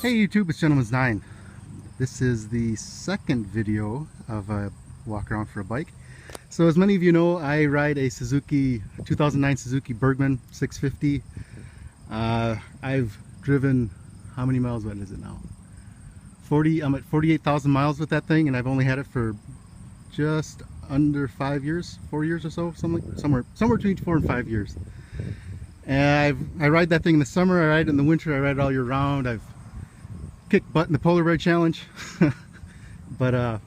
Hey YouTube, it's Gentleman's9. This is the second video of a walk around for a bike. So as many of you know, I ride a 2009 Suzuki Bergman 650. I've driven, how many miles, what is it now? I'm at 48,000 miles with that thing, and I've only had it for just under 5 years, 4 years or so, somewhere between 4 and 5 years. And I ride that thing in the summer, I ride it in the winter, I ride it all year round. I've kicked butt in the Polar Bear Challenge. But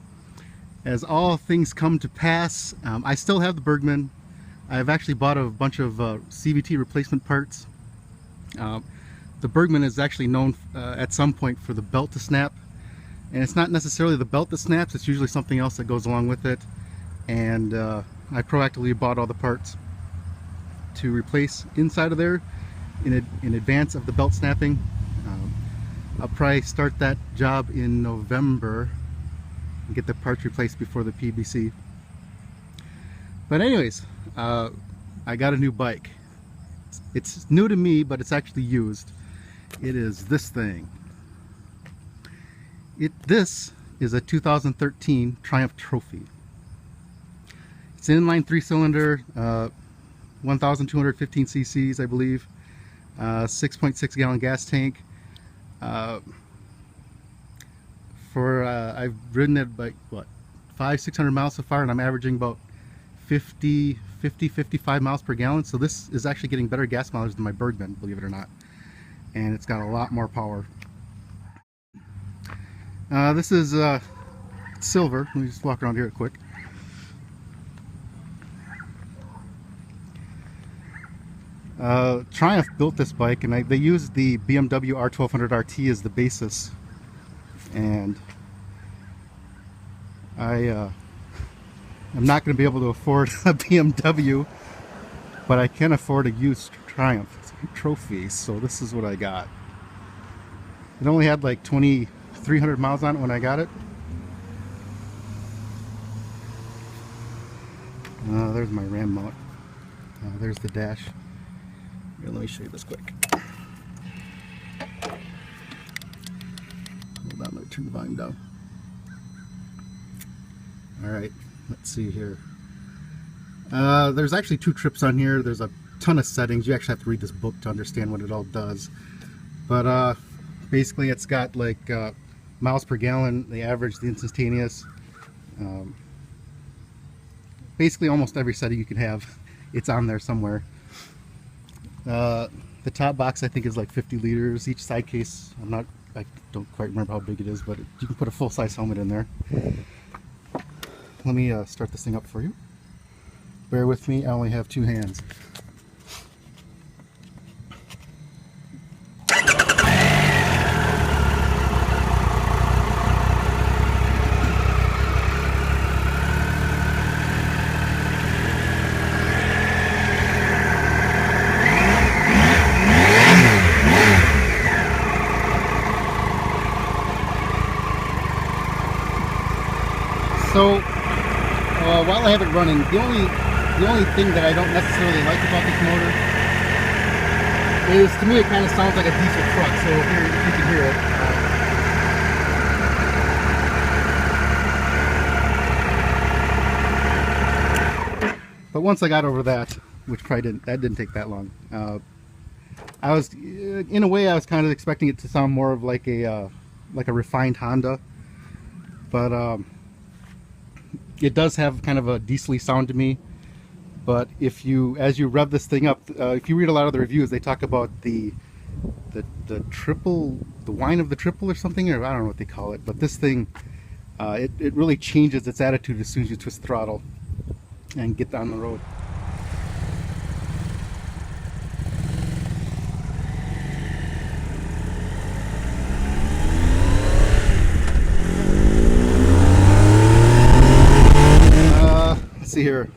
as all things come to pass, I still have the Bergman. I've actually bought a bunch of CVT replacement parts. The Bergman is actually known at some point for the belt to snap, and it's not necessarily the belt that snaps, it's usually something else that goes along with it. And I proactively bought all the parts to replace inside of there in advance of the belt snapping. I'll probably start that job in November and get the parts replaced before the PBC. But anyways, I got a new bike. It's new to me, but it's actually used. It is this thing. This is a 2013 Triumph Trophy. It's an inline 3-cylinder, 1,215 cc's, I believe, 6.6 gallon gas tank. I've ridden it by what, 500-600 miles so far, and I'm averaging about 55 miles per gallon. So this is actually getting better gas mileage than my Bergman, believe it or not, and it's got a lot more power. This is silver. Let me just walk around here quick. Triumph built this bike, and they used the BMW R1200 RT as the basis, and I'm not going to be able to afford a BMW, but I can afford a used Triumph Trophy, so this is what I got. It only had like 2,300 miles on it when I got it. There's my RAM mount. There's the dash. Here, let me show you this quick. Hold on, let me turn the volume down. Alright, let's see here. There's actually 2 trips on here. There's a ton of settings. You actually have to read this book to understand what it all does. But basically it's got like miles per gallon, the average, the instantaneous. Basically almost every setting you can have, it's on there somewhere. The top box I think is like 50 liters. Each side case, I don't quite remember how big it is, but you can put a full-size helmet in there. Let me start this thing up for you. Bear with me, I only have 2 hands. So while I have it running, the only thing that I don't necessarily like about this motor is, to me, it kind of sounds like a diesel truck. So here, if you can hear it. But once I got over that, which probably didn't take that long, I was, in a way, I was kind of expecting it to sound more of like a refined Honda, but it does have kind of a diesel-y sound to me. But as you rev this thing up, if you read a lot of the reviews, they talk about the triple, the whine of the triple or something, or I don't know what they call it. But this thing, it really changes its attitude as soon as you twist the throttle and get down the road. See here,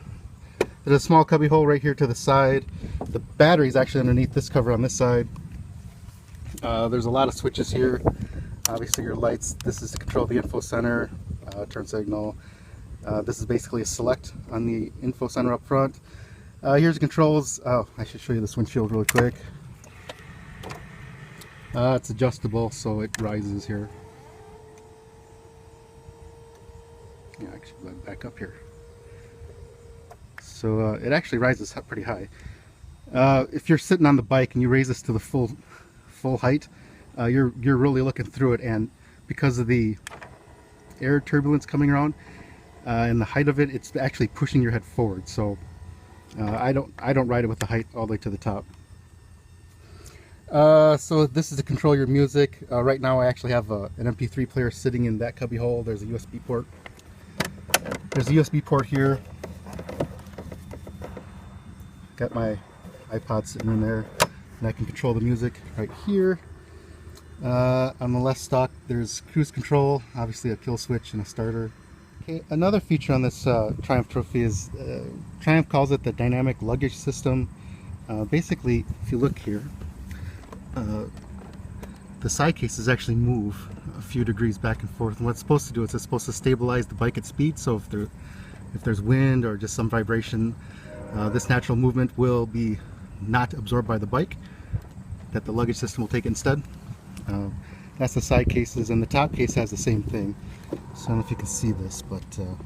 there's a small cubby hole right here to the side. The battery is actually underneath this cover on this side. There's a lot of switches here. Obviously your lights, this is to control the info center, turn signal. This is basically a select on the info center up front. Here's the controls. Oh, I should show you this windshield really quick. It's adjustable, so it rises here. Yeah, actually go back up here. So it actually rises pretty high. If you're sitting on the bike and you raise this to the full height, you're really looking through it, and because of the air turbulence coming around and the height of it, it's actually pushing your head forward. So I don't ride it with the height all the way to the top. So this is to control your music. Right now I actually have an MP3 player sitting in that cubby hole. There's a USB port. There's a USB port here. Got my iPod sitting in there, and I can control the music right here. On the left stock there's cruise control, obviously a kill switch and a starter. Okay, another feature on this Triumph Trophy is Triumph calls it the dynamic luggage system. Basically, if you look here, the side cases actually move a few degrees back and forth, and what it's supposed to do is it's supposed to stabilize the bike at speed. So if there's wind or just some vibration, this natural movement will be not absorbed by the bike, that the luggage system will take it instead. That's the side cases, and the top case has the same thing. So I don't know if you can see this, but you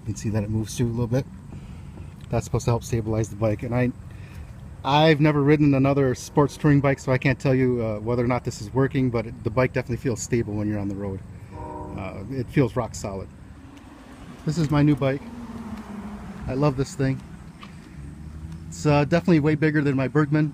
can see that it moves through a little bit. That's supposed to help stabilize the bike, and I've never ridden another sports touring bike, so I can't tell you whether or not this is working, but the bike definitely feels stable when you're on the road. It feels rock solid. This is my new bike. I love this thing. It's definitely way bigger than my Bergman.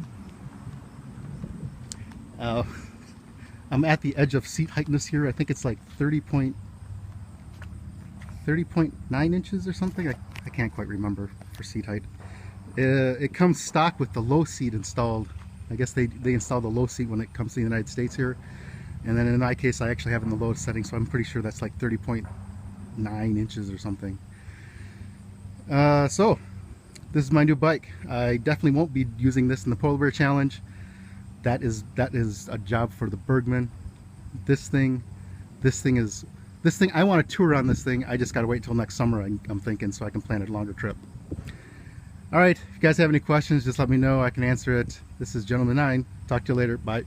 I'm at the edge of seat heightness here. I think it's like 30.9 inches or something. I can't quite remember for seat height. It comes stock with the low seat installed. I guess they install the low seat when it comes to the United States here. And then in my case, I actually have it in the low setting, so I'm pretty sure that's like 30.9 inches or something. So this is my new bike. I definitely won't be using this in the Polar Bear Challenge. That is a job for the Bergman. This thing, I want to tour on this thing. I just got to wait till next summer, I'm thinking, so I can plan a longer trip. Alright, if you guys have any questions, just let me know. I can answer it. This is gentlemansnine. Talk to you later. Bye.